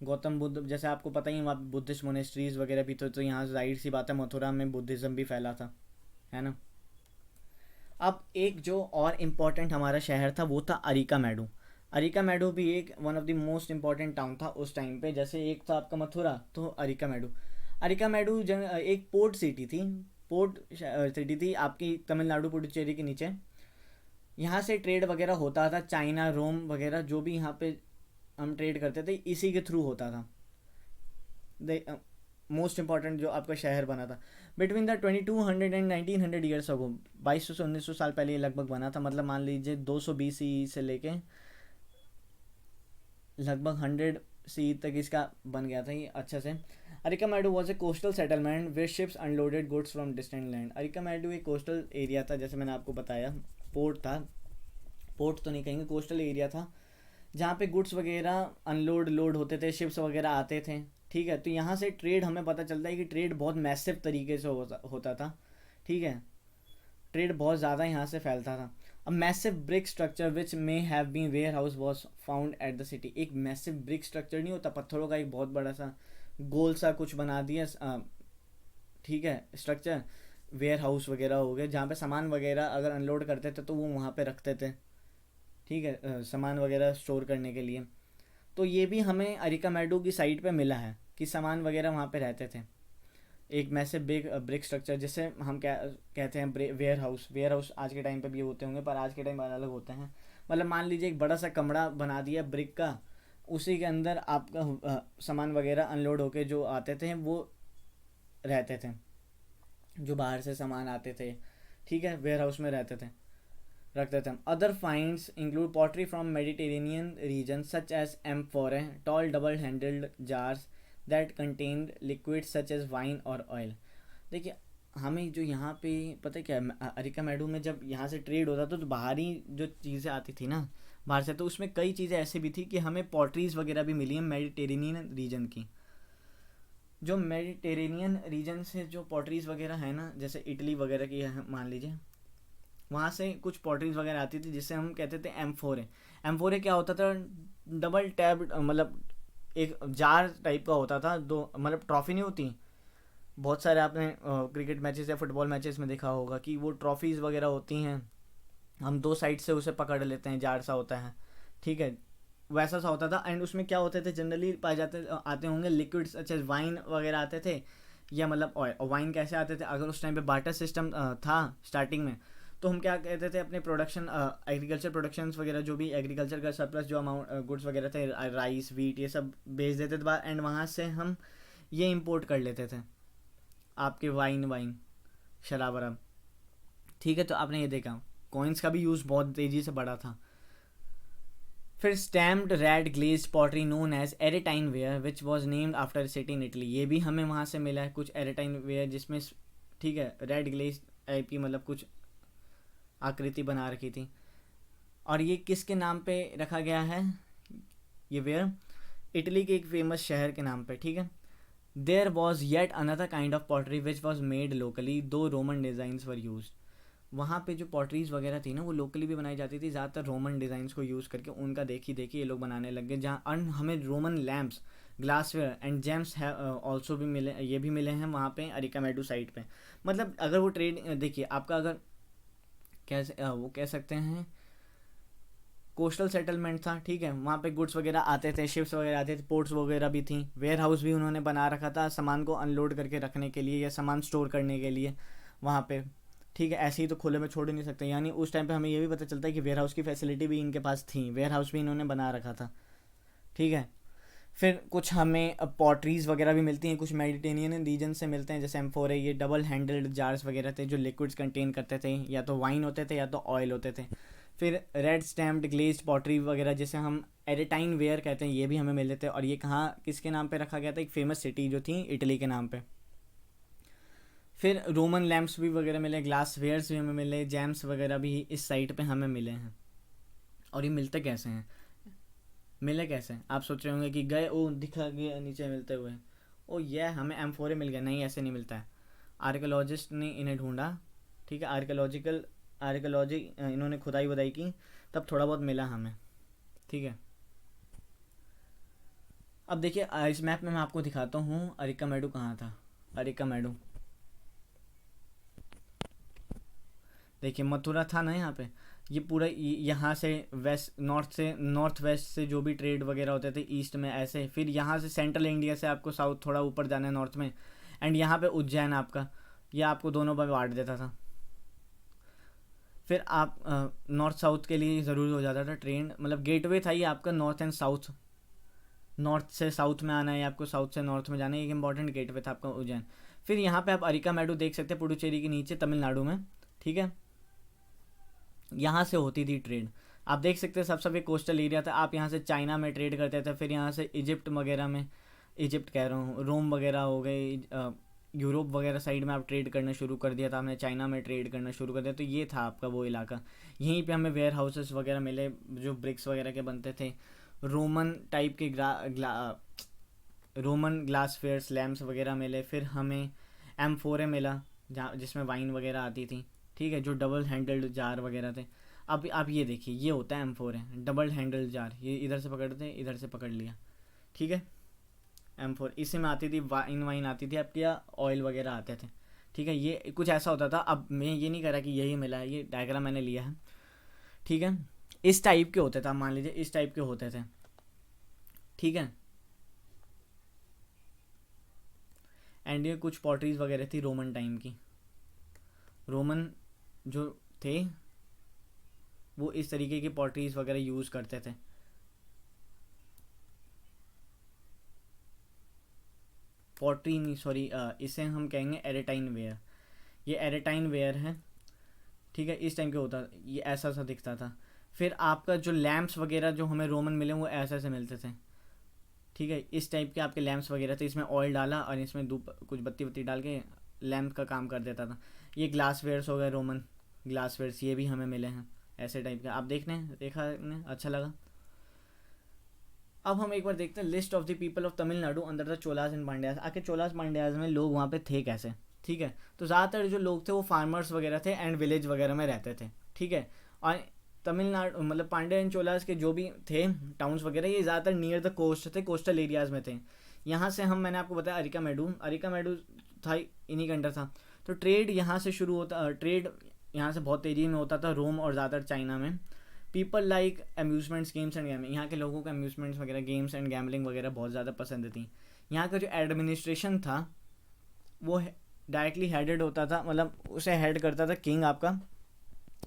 गौतम बुद्ध जैसे आपको पता ही है, वहाँ बुद्धिस्ट मोनेस्ट्रीज वगैरह भी तो यहाँ जाहिर सी बात है मथुरा में बुद्धिज़्म भी फैला था, है ना। अब एक जो और इम्पोर्टेंट हमारा शहर था वो था अरिका मेडू। अरिका मेडू भी एक one of the most important town था उस टाइम पे। जैसे एक था आपका मथुरा, तो अरिका मेडू, अरिका मेडू एक पोर्ट सिटी थी, पोर्ट सिटी थी आपकी तमिलनाडु पुडुचेरी के नीचे। यहाँ से ट्रेड वगैरह होता था, चाइना रोम वगैरह जो भी यहाँ पे हम ट्रेड करते थे इसी के थ्रू होता था। मोस्ट इंपॉर्टेंट जो आपका शहर बना था between the 2200 and 1900 years ago, 2200 से 1900 साल पहले ये लगभग बना था। मतलब मान लीजिए 200 BC से लेके लगभग 100 सी तक इसका बन गया था ये अच्छे से। Arikamedu was a coastal settlement with ships unloaded goods from distant land. Arikamedu एक कोस्टल एरिया था, जैसे मैंने आपको बताया, पोर्ट था, पोर्ट तो नहीं कहेंगे, कोस्टल एरिया था जहाँ पे गुड्स वगैरह लोड होते थे, शिप्स वगैरह आते थे, ठीक है। तो यहाँ से ट्रेड हमें पता चलता है कि ट्रेड बहुत मैसिव तरीके से होता था, ठीक है, ट्रेड बहुत ज़्यादा यहाँ से फैलता था। A massive brick structure which may have been warehouse was found at the city. एक मैसिव ब्रिक स्ट्रक्चर नहीं होता, पत्थरों का एक बहुत बड़ा सा गोल सा कुछ बना दिया, ठीक है, स्ट्रक्चर, वेयर हाउस वगैरह हो गए जहाँ पे सामान वगैरह अगर अनलोड करते थे तो वो वहाँ पे रखते थे, ठीक है, सामान वगैरह स्टोर करने के लिए। तो ये भी हमें अरिका मेडू की साइड पे मिला है कि सामान वगैरह वहाँ पे रहते थे। एक मैसिव ब्रिक स्ट्रक्चर जिसे हम क्या कहते हैं, वेयर हाउस आज के टाइम पे भी होते होंगे पर आज के टाइम अलग होते हैं। मतलब मान लीजिए एक बड़ा सा कमरा बना दिया ब्रिक का, उसी के अंदर आपका सामान वगैरह अनलोड होके जो आते थे वो रहते थे, जो बाहर से सामान आते थे, ठीक है, वेयर हाउस में रहते थे, रखते थे। Other finds include pottery from Mediterranean region such as amphorae, tall double handled jars that contained liquid such as wine और ऑयल। देखिए हमें जो यहाँ पे पता है क्या, अरिका मेडू में जब यहाँ से ट्रेड होता था तो बाहरी जो चीज़ें आती थी ना बाहर से, तो उसमें कई चीज़ें ऐसी भी थी कि हमें पॉटरीज वगैरह भी मिली हैं मेडिटेरेनियन रीजन की। जो मेडिटेरेनियन रीजन से जो पॉटरीज वगैरह है ना, जैसे इटली वगैरह की है मान लीजिए, वहाँ से कुछ पॉटरीज वगैरह आती थी जिससे हम कहते थे एम्फोरे। एम्फोरे क्या होता था, डबल टैब, मतलब एक जार टाइप का होता था, दो मतलब ट्रॉफी नहीं होती, बहुत सारे आपने क्रिकेट मैचेस या फुटबॉल मैचेस में देखा होगा कि वो ट्रॉफीज़ वगैरह होती हैं, हम दो साइड से उसे पकड़ लेते हैं, जार सा होता है, ठीक है, वैसा सा होता था। एंड उसमें क्या होते थे, जनरली पाए जाते आते होंगे लिक्विड्स, अच्छे वाइन वगैरह आते थे, या मतलब ऑयल। वाइन कैसे आते थे, अगर उस टाइम पे बार्टर सिस्टम था स्टार्टिंग में, तो हम क्या कहते थे, अपने प्रोडक्शन एग्रीकल्चर प्रोडक्शंस वगैरह जो भी एग्रीकल्चर का सरप्लस जो अमाउंट गुड्स वगैरह थे, राइस वीट ये सब बेच देते थे एंड वहाँ से हम ये इंपोर्ट कर लेते थे आपके वाइन शराब वराब, ठीक है। तो आपने ये देखा कॉइन्स का भी यूज़ बहुत तेज़ी से बढ़ा था। फिर stamped red glazed pottery known as Arretine ware which was named after city in Italy. ये भी हमें वहाँ से मिला है कुछ एरेटाइन वेयर जिसमें, ठीक है, रेड ग्लेज टाइप की मतलब कुछ आकृति बना रखी थी। और ये किसके नाम पे रखा गया है ये वेयर, इटली के एक फेमस शहर के नाम पे, ठीक है। There was yet another kind of pottery which was made locally though Roman designs were used. वहाँ पे जो पॉटरीज वगैरह थी ना वो लोकली भी बनाई जाती थी, ज़्यादातर रोमन डिज़ाइंस को यूज़ करके उनका देखी ये लोग बनाने लग गए। जहाँ हमें Roman lamps, glassware and James है ऑल्सो भी मिले, ये भी मिले हैं वहाँ पे अरिका मेडू साइट पे। मतलब अगर वो ट्रेड देखिए आपका, अगर कैसे वो कह सकते हैं कोस्टल सेटलमेंट था, ठीक है, वहाँ पे गुड्स वगैरह आते थे, शिप्स वगैरह आते थे, पोर्ट्स वगैरह भी थी, वेयर हाउस भी उन्होंने बना रखा था सामान को अनलोड करके रखने के लिए या सामान स्टोर करने के लिए वहाँ पे, ठीक है। ऐसे ही तो खुले में छोड़ ही नहीं सकते, यानी उस टाइम पे हमें ये भी पता चलता है कि वेयर हाउस की फैसिलिटी भी इनके पास थी, वेयर हाउस भी इन्होंने बना रखा था, ठीक है। फिर कुछ हमें पॉटरीज वगैरह भी मिलती हैं, कुछ मेडिटेरेनियन रीजन से मिलते हैं, जैसे एम्फोरे, ये डबल हैंडल्ड जार्स वगैरह थे जो लिक्विड्स कंटेन करते थे, या तो वाइन होते थे या तो ऑयल होते थे, फिर रेड स्टैम्प्ड ग्लेज्ड पॉटरी वगैरह जिसे हम एरेटाइन वेयर कहते हैं, ये भी हमें मिले थे। और ये कहाँ किसके नाम पे रखा गया था, एक फेमस सिटी जो थी इटली के नाम पे। फिर रोमन लैम्प्स भी वगैरह मिले, ग्लास वेयर्स भी हमें मिले, जैम्स वगैरह भी इस साइट पे हमें मिले हैं। और ये मिलते कैसे हैं, मिले कैसे, आप सोच रहे होंगे कि गए ओ दिखा गया नीचे मिलते हुए, ओ ये हमें एम्फोरे मिल गया। नहीं, ऐसे नहीं मिलता है। आर्कियोलॉजिस्ट ने इन्हें ढूंढा, ठीक है, आर्कियोलॉजी इन्होंने खुदाई वदाई की, तब थोड़ा बहुत मिला हमें, ठीक है। अब देखिए इस मैप में मैं आपको दिखाता हूँ अरिकामेडू कहाँ था। अरिकामेडू देखिए मथुरा था ना यहाँ पे। ये पूरा यहाँ से वेस्ट नॉर्थ वेस्ट से जो भी ट्रेड वगैरह होते थे ईस्ट में ऐसे, फिर यहाँ से सेंट्रल इंडिया से आपको साउथ थोड़ा ऊपर जाना है नॉर्थ में, एंड यहाँ पे उज्जैन आपका, ये आपको दोनों पर बांट देता था। फिर आप नॉर्थ साउथ के लिए ज़रूरी हो जाता था ट्रेन, मतलब गेटवे था ये आपका नॉर्थ एंड साउथ। नॉर्थ से साउथ में आना है आपको, साउथ से नॉर्थ में जाना है, एक इंपॉर्टेंट गेटवे था आपका उज्जैन। फिर यहाँ पे आप अरिकामेडू देख सकते हैं पुडुचेरी के नीचे तमिलनाडु में, ठीक है। यहाँ से होती थी ट्रेड, आप देख सकते हैं सब सब एक कोस्टल एरिया था। आप यहाँ से चाइना में ट्रेड करते थे, फिर यहाँ से इजिप्ट वगैरह में, इजिप्ट कह रहा हूँ, रोम वगैरह हो गए, यूरोप वगैरह साइड में आप ट्रेड करना शुरू कर दिया था, आपने चाइना में ट्रेड करना शुरू कर दिया। तो ये था आपका वो इलाका। यहीं पे हमें वेयर हाउसेस वगैरह मिले जो ब्रिक्स वगैरह के बनते थे, रोमन टाइप के रोमन ग्लास फेयर लैम्प्स वगैरह मिले। फिर हमें एम्फोरे मिला जहाँ जिसमें वाइन वगैरह आती थी, ठीक है, जो डबल हैंडल्ड जार वगैरह थे। अब आप ये देखिए, ये होता है एम्फोरे, डबल हैंडल्ड जार, ये इधर से पकड़ते इधर से पकड़ लिया, ठीक है। एम्फोर इसी में आती थी, वाइन वाइन आती थी आपकी, या ऑयल वगैरह आते थे, ठीक है। ये कुछ ऐसा होता था। अब मैं ये नहीं कह रहा कि यही मिला है, ये डायग्राम मैंने लिया है, ठीक है। इस टाइप के होते थे, मान लीजिए इस टाइप के होते थे, ठीक है। एंड ये कुछ पॉटरीज वगैरह थी रोमन टाइम की। रोमन जो थे वो इस तरीके की पॉटरीज वगैरह यूज़ करते थे। पॉटरी नहीं, सॉरी, इसे हम कहेंगे एरेटाइन वेयर। ये एरेटाइन वेयर है, ठीक है। इस टाइम के होता, ये ऐसा सा दिखता था। फिर आपका जो लैम्प्स वगैरह जो हमें रोमन मिले वो ऐसे ऐसे मिलते थे, ठीक है। इस टाइप के आपके लैम्प्स वगैरह थे, इसमें ऑयल डाला और इसमें धूप कुछ बत्ती बत्ती डाल के लैम्प का काम कर देता था। ये ग्लास वेयर्स हो गए, रोमन ग्लास वेयर्स, ये भी हमें मिले हैं ऐसे टाइप के। आप देखा ने अच्छा लगा। अब हम एक बार देखते हैं list of the people of Tamil Nadu under the Cholas and Pandyas. आखिर चोलास पांड्यास में लोग वहाँ पे थे कैसे, ठीक है। तो ज़्यादातर जो लोग थे वो फार्मर्स वगैरह थे एंड विलेज वगैरह में रहते थे, ठीक है। और तमिलनाडु मतलब पांड्या एंड चोलास के जो भी थे टाउन्स वगैरह, ये ज़्यादातर नियर द कोस्ट थे, कोस्टल एरियाज़ में थे। यहाँ से हम, मैंने आपको बताया अरिकामेडू था, इन्हीं का अंडर था। तो ट्रेड यहाँ से शुरू होता, ट्रेड यहाँ से बहुत तेज़ी में होता था रोम और ज़्यादातर चाइना में। People like amusements games and gambling, यहाँ के लोगों को अम्यूजमेंट्स वगैरह गेम्स एंड गैमलिंग वगैरह बहुत ज़्यादा पसंद थी। यहाँ का जो एडमिनिस्ट्रेशन था वो डायरेक्टली हेडेड होता था, मतलब उसे हेड करता था किंग आपका।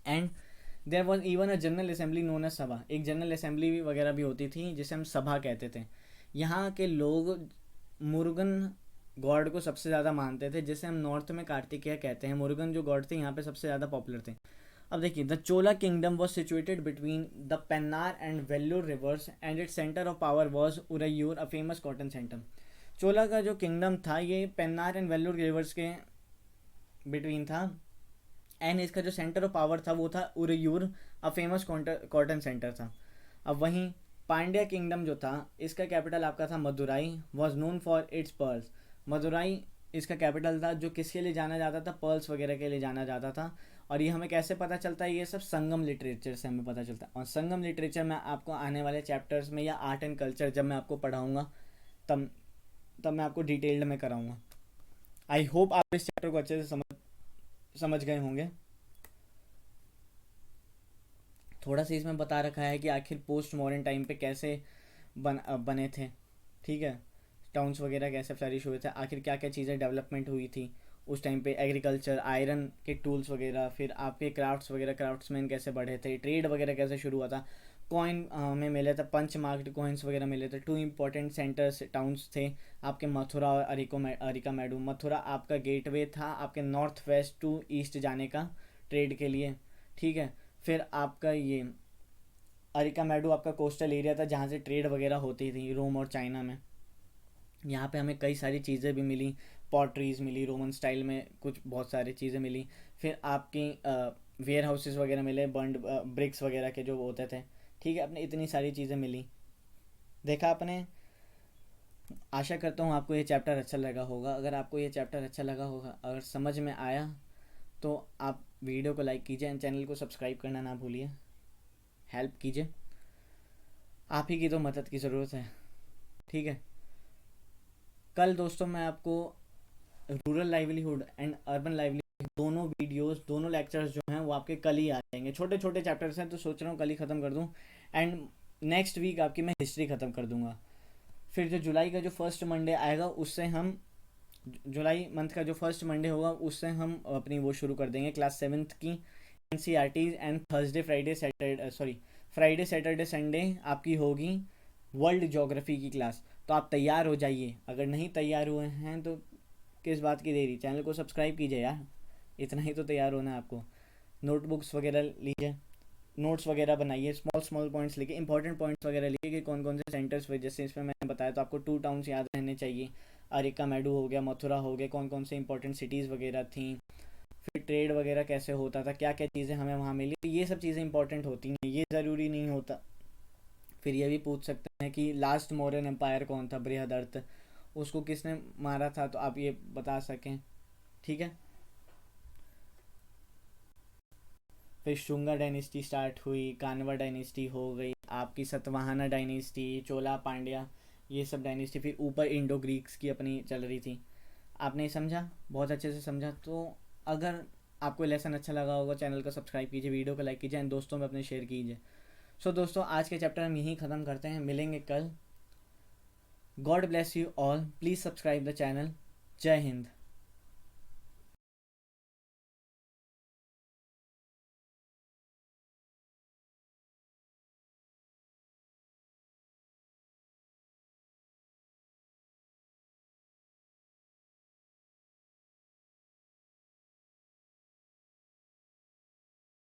And there was even a general assembly known as sabha, एक जनरल असेंबली वगैरह भी होती थी जिसे हम सभा कहते थे। यहाँ के लोग मुरुगन गॉड को सबसे ज़्यादा मानते थे, जिसे हम नॉर्थ में कार्तिकेय कहते हैं। मुरुगन जो गॉड थे यहाँ पे सबसे ज़्यादा पॉपुलर थे। अब देखिए, the Chola kingdom was situated between the Pennar and Vellore rivers and its centre of power was Uraiyur, a famous cotton centre. Chola का जो किंगडम था ये पेन्नार एंड वेल्लोर रिवर्स के बिटवीन था, एंड इसका जो सेंटर ऑफ पावर था वो था Uraiyur, a famous cotton centre था। अब वहीं पांड्या किंगडम जो था इसका कैपिटल आपका था Madurai, was known for its pearls. Madurai इसका कैपिटल था, जो किसके लिए जाना जाता था, पर्ल्स वगैरह के लिए जाना जाता था। और ये हमें कैसे पता चलता है, ये सब संगम लिटरेचर से हमें पता चलता है। और संगम लिटरेचर में आपको आने वाले चैप्टर्स में, या आर्ट एंड कल्चर जब मैं आपको पढ़ाऊँगा तब तब मैं आपको डिटेल्ड में कराऊँगा। आई होप आप इस चैप्टर को अच्छे से समझ गए होंगे। थोड़ा सा इसमें बता रखा है कि आखिर पोस्ट मॉडर्न टाइम पे कैसे बने थे, ठीक है। टाउन्स वगैरह कैसे फ्लरिश हुए थे, आखिर क्या क्या चीज़ें डेवलपमेंट हुई थी उस टाइम पे, एग्रीकल्चर, आयरन के टूल्स वगैरह, फिर आपके क्राफ्ट्स वगैरह, क्राफ्ट्समैन कैसे बढ़े थे, ट्रेड वगैरह कैसे शुरू हुआ था। कॉइन में मिले थे, पंच मार्क्ड कॉइन्स वगैरह मिले थे। टू इंपॉर्टेंट सेंटर्स टाउन्स थे आपके, मथुरा और अरिकामेडू। मथुरा आपका गेटवे था आपके नॉर्थ वेस्ट टू ईस्ट जाने का ट्रेड के लिए, ठीक है। फिर आपका ये अरिकामेडू आपका कोस्टल एरिया था जहाँ से ट्रेड वगैरह होती थी रोम और चाइना में। यहाँ पे हमें कई सारी चीज़ें भी मिली, पॉटरीज मिली रोमन स्टाइल में, कुछ बहुत सारी चीज़ें मिली। फिर आपकी वेयर हाउसेस वगैरह मिले, बर्न्ड ब्रिक्स वगैरह के जो होते थे। ठीक है, अपने इतनी सारी चीज़ें मिली, देखा आपने। आशा करता हूँ आपको ये चैप्टर अच्छा लगा होगा। अगर आपको ये चैप्टर अच्छा लगा होगा, अगर समझ में आया, तो आप वीडियो को लाइक कीजिए एंड चैनल को सब्सक्राइब करना ना भूलिए। हेल्प कीजिए, आप ही की तो मदद की ज़रूरत है। ठीक है, कल दोस्तों मैं आपको rural livelihood and urban livelihood दोनों वीडियोस, दोनों लेक्चर्स जो हैं वो आपके कल ही आ जाएंगे। छोटे छोटे चैप्टर्स हैं तो सोच रहा हूँ कल ही ख़त्म कर दूँ, एंड नेक्स्ट वीक आपकी मैं हिस्ट्री ख़त्म कर दूँगा। फिर जो जुलाई का जो फर्स्ट मंडे आएगा उससे हम, जुलाई मंथ का जो फर्स्ट मंडे होगा उससे हम अपनी वो शुरू कर देंगे क्लास सेवन्थ की N C R Ts. And Thursday Friday Saturday, sorry Friday Saturday Sunday आपकी होगी वर्ल्ड ज्योग्राफी की क्लास। तो आप तैयार हो जाइए। अगर नहीं तैयार हुए हैं तो किस बात की देरी, चैनल को सब्सक्राइब कीजिए यार, इतना ही तो तैयार होना है आपको। नोटबुक्स वगैरह लीजिए, नोट्स वगैरह बनाइए, स्मॉल स्मॉल पॉइंट्स लिखिए, इंपॉर्टेंट पॉइंट्स वगैरह लिखिए कि कौन कौन से सेंटर्स हुए। जैसे इसमें मैंने बताया तो आपको 2 टाउन्स याद रहने चाहिए, अरिका मेडू हो गया, मथुरा हो गया, कौन कौन से इंपॉर्टेंट सिटीज़ वगैरह थी, फिर ट्रेड वगैरह कैसे होता था, क्या क्या चीज़ें हमें वहाँ मिली। तो ये सब चीज़ें इंपॉर्टेंट होती हैं, ये ज़रूरी नहीं होता। फिर ये भी पूछ सकते हैं कि लास्ट मौर्यन एम्पायर कौन था, बृहदर्थ, उसको किसने मारा था, तो आप ये बता सकें। ठीक है, फिर शुंगा डायनेस्टी स्टार्ट हुई, कान्वा डायनेस्टी हो गई, आपकी सतवाहना डायनेस्टी, चोला पांड्या, ये सब डायनेस्टी। फिर ऊपर इंडो ग्रीक्स की अपनी चल रही थी। आपने समझा, बहुत अच्छे से समझा। तो अगर आपको लेसन अच्छा लगा होगा, चैनल को सब्सक्राइब कीजिए, वीडियो को लाइक कीजिए एंड दोस्तों में अपने शेयर कीजिए। सो दोस्तों, आज के चैप्टर हम यहीं ख़त्म करते हैं, मिलेंगे कल। God bless you all, please subscribe the channel. जय हिंद।